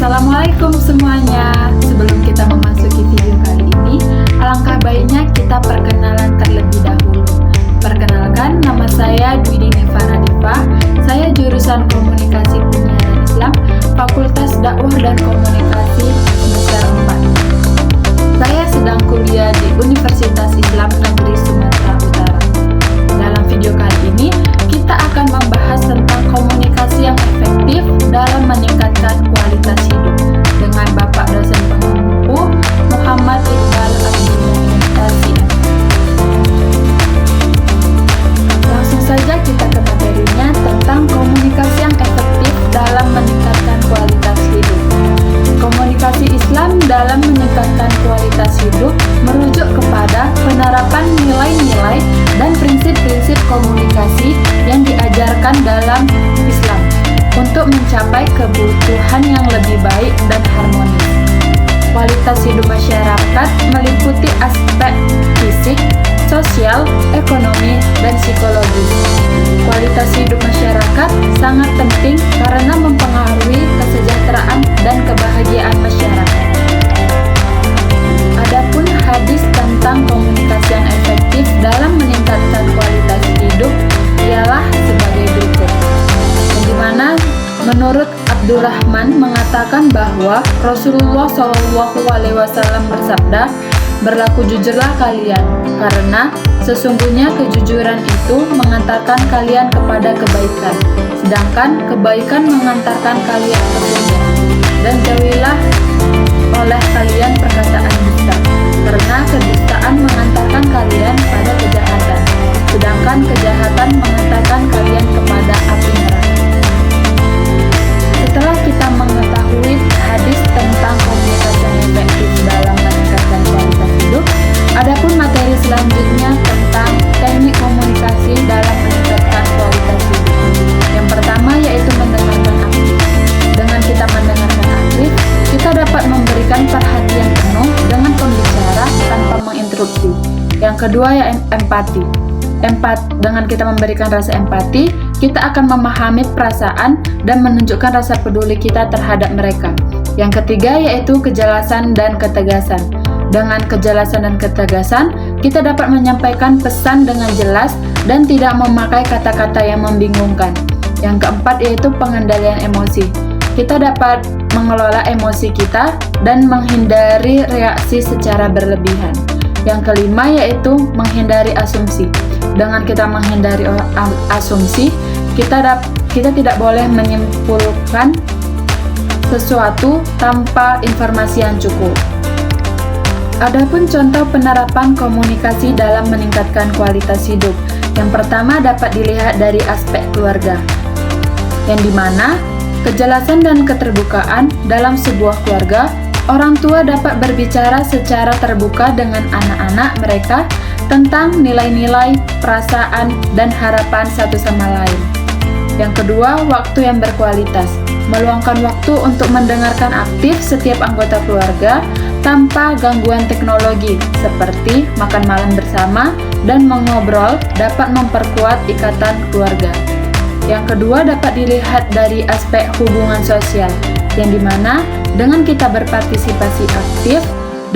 Assalamualaikum semuanya. Sebelum kita memasuki video kali ini, alangkah baiknya kita perkenalan terlebih dahulu. Perkenalkan, nama saya Dwidi Nefara Diva. Saya jurusan Komunikasi Penyiaran Islam, Fakultas Dakwah dan Komunikasi semester 4. Saya sedang kuliah di Universitas Islam Negeri Sumatera Utara. Dalam video kali ini, kita akan membahas tentang komunikasi yang efektif dalam meningkatkan kualitas hidup dengan Bapak dosen pengampu Muhammad Iqbal Abdul LCM. Langsung saja kita ke materinya tentang komunikasi yang efektif dalam meningkatkan kualitas hidup. Komunikasi Islam dalam meningkatkan kualitas hidup merujuk kepada penerapan nilai-nilai dan prinsip-prinsip komunikasi yang diajarkan dalam Islam untuk mencapai kebutuhan yang lebih baik dan harmonis. Kualitas hidup masyarakat meliputi aspek fisik, sosial, ekonomi, dan psikologis. Kualitas hidup masyarakat sangat penting karena mempengaruhi kesejahteraan dan kebahagiaan masyarakat. Adapun hadis tentang komunikasi yang efektif dalam meningkatkan kualitas hidup ialah sebagai berikut. Di mana menurut Abdurrahman mengatakan bahwa Rasulullah SAW bersabda, "Berlaku jujurlah kalian, karena sesungguhnya kejujuran itu mengantarkan kalian kepada kebaikan, sedangkan kebaikan mengantarkan kalian ke surga. Dan jauhilah oleh kalian perkataan dusta, karena kedustaan mengantarkan kalian pada kejahatan, sedangkan kejahatan mengantarkan kalian kepada api neraka." Setelah kita mengetahui hadis tentang komunikasi yang efektif dalam meningkatkan kualitas hidup, adapun materi selanjutnya tentang teknik komunikasi dalam meningkatkan kualitas hidup. Yang pertama yaitu mendengarkan aktif. Dengan kita mendengarkan aktif, kita dapat memberikan perhatian penuh dengan pembicara tanpa menginterupsi. Yang kedua ya empati. Dengan kita memberikan rasa empati, kita akan memahami perasaan dan menunjukkan rasa peduli kita terhadap mereka. Yang ketiga yaitu kejelasan dan ketegasan. Dengan kejelasan dan ketegasan, kita dapat menyampaikan pesan dengan jelas dan tidak memakai kata-kata yang membingungkan. Yang keempat yaitu pengendalian emosi. Kita dapat mengelola emosi kita dan menghindari reaksi secara berlebihan. Yang kelima yaitu menghindari asumsi. Dengan kita menghindari asumsi, kita tidak boleh menyimpulkan sesuatu tanpa informasi yang cukup. Adapun contoh penerapan komunikasi dalam meningkatkan kualitas hidup. Yang pertama dapat dilihat dari aspek keluarga, yang dimana kejelasan dan keterbukaan dalam sebuah keluarga, orang tua dapat berbicara secara terbuka dengan anak-anak mereka tentang nilai-nilai, perasaan, dan harapan satu sama lain. Yang kedua, waktu yang berkualitas. Meluangkan waktu untuk mendengarkan aktif setiap anggota keluarga tanpa gangguan teknologi, seperti makan malam bersama dan mengobrol dapat memperkuat ikatan keluarga. Yang kedua dapat dilihat dari aspek hubungan sosial, yang dimana dengan kita berpartisipasi aktif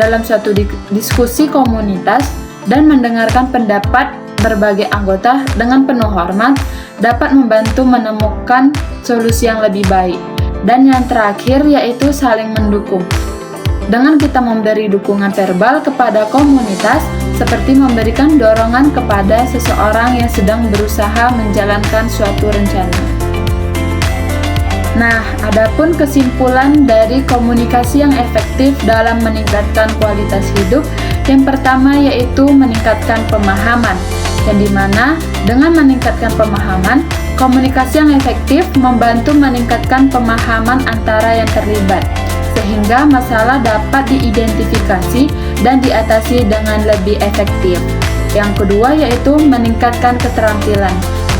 dalam suatu diskusi komunitas dan mendengarkan pendapat berbagai anggota dengan penuh hormat dapat membantu menemukan solusi yang lebih baik. Dan yang terakhir yaitu saling mendukung. Dengan kita memberi dukungan verbal kepada komunitas seperti memberikan dorongan kepada seseorang yang sedang berusaha menjalankan suatu rencana. Nah, adapun kesimpulan dari komunikasi yang efektif dalam meningkatkan kualitas hidup, yang pertama yaitu meningkatkan pemahaman, yang dimana dengan meningkatkan pemahaman, komunikasi yang efektif membantu meningkatkan pemahaman antara yang terlibat, sehingga masalah dapat diidentifikasi dan diatasi dengan lebih efektif. Yang kedua yaitu meningkatkan keterampilan.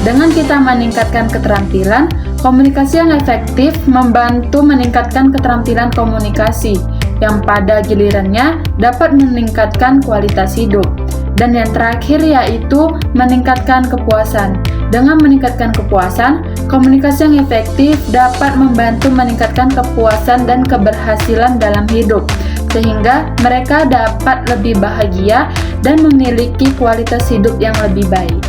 Dengan kita meningkatkan keterampilan, komunikasi yang efektif membantu meningkatkan keterampilan komunikasi, yang pada gilirannya dapat meningkatkan kualitas hidup. Dan yang terakhir yaitu meningkatkan kepuasan. Dengan meningkatkan kepuasan, Komunikasi yang efektif dapat membantu meningkatkan kepuasan dan keberhasilan dalam hidup, sehingga mereka dapat lebih bahagia dan memiliki kualitas hidup yang lebih baik.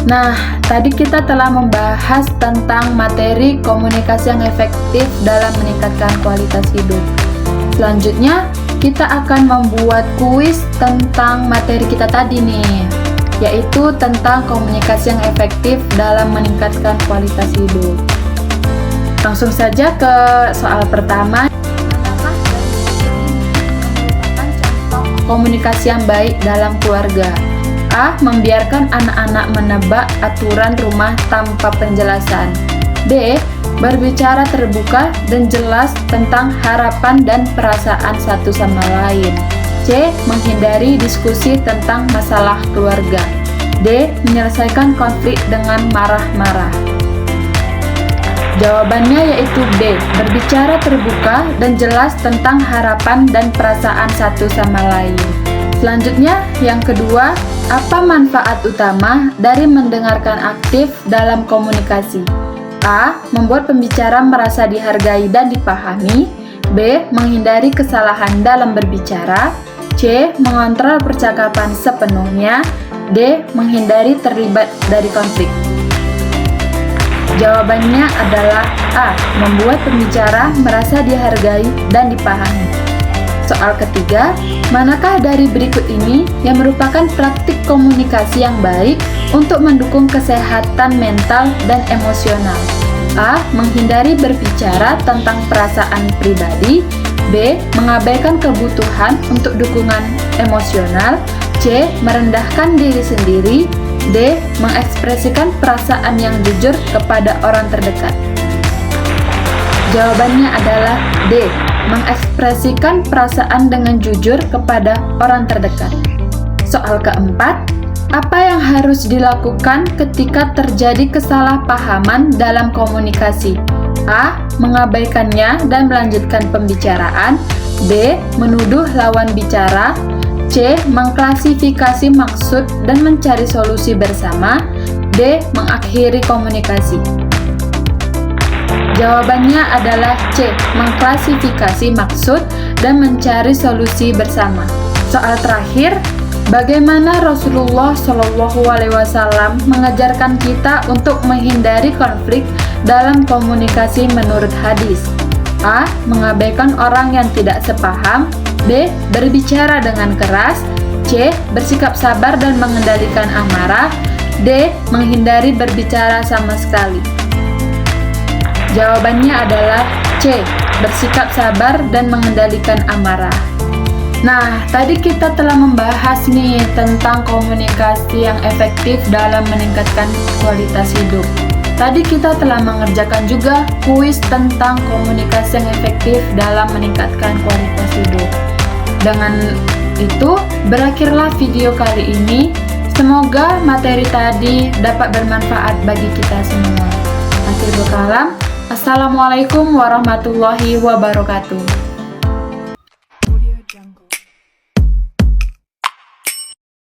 Nah, tadi kita telah membahas tentang materi komunikasi yang efektif dalam meningkatkan kualitas hidup. Selanjutnya, kita akan membuat kuis tentang materi kita tadi nih, yaitu tentang komunikasi yang efektif dalam meningkatkan kualitas hidup. Langsung saja ke soal pertama. Komunikasi yang baik dalam keluarga. A. Membiarkan anak-anak menebak aturan rumah tanpa penjelasan. B. Berbicara terbuka dan jelas tentang harapan dan perasaan satu sama lain. C. Menghindari diskusi tentang masalah keluarga. D. Menyelesaikan konflik dengan marah-marah. Jawabannya yaitu B. Berbicara terbuka dan jelas tentang harapan dan perasaan satu sama lain. Selanjutnya, yang kedua, apa manfaat utama dari mendengarkan aktif dalam komunikasi? A. Membuat pembicara merasa dihargai dan dipahami. B. Menghindari kesalahan dalam berbicara. C. Mengontrol percakapan sepenuhnya. D. Menghindari terlibat dari konflik. Jawabannya adalah A. Membuat pembicara merasa dihargai dan dipahami. Soal ketiga, manakah dari berikut ini yang merupakan praktik komunikasi yang baik untuk mendukung kesehatan mental dan emosional? A. Menghindari berbicara tentang perasaan pribadi. B. Mengabaikan kebutuhan untuk dukungan emosional. C. Merendahkan diri sendiri. D. Mengekspresikan perasaan yang jujur kepada orang terdekat. Jawabannya adalah D. Mengekspresikan perasaan dengan jujur kepada orang terdekat. Soal keempat, apa yang harus dilakukan ketika terjadi kesalahpahaman dalam komunikasi? A. Mengabaikannya dan melanjutkan pembicaraan. B. Menuduh lawan bicara. C. Mengklasifikasi maksud dan mencari solusi bersama. D. Mengakhiri komunikasi. Jawabannya adalah C. Mengklasifikasi maksud dan mencari solusi bersama. Soal terakhir, bagaimana Rasulullah SAW mengajarkan kita untuk menghindari konflik dalam komunikasi menurut hadis? A. Mengabaikan orang yang tidak sepaham. B. Berbicara dengan keras. C. Bersikap sabar dan mengendalikan amarah. D. Menghindari berbicara sama sekali. Jawabannya adalah C. Bersikap sabar dan mengendalikan amarah. Nah, tadi kita telah membahas nih tentang komunikasi yang efektif dalam meningkatkan kualitas hidup. Tadi kita telah mengerjakan juga kuis tentang komunikasi yang efektif dalam meningkatkan kualitas hidup. Dengan itu, berakhirlah video kali ini. Semoga materi tadi dapat bermanfaat bagi kita semua. Akhirul kalam, Assalamualaikum warahmatullahi wabarakatuh.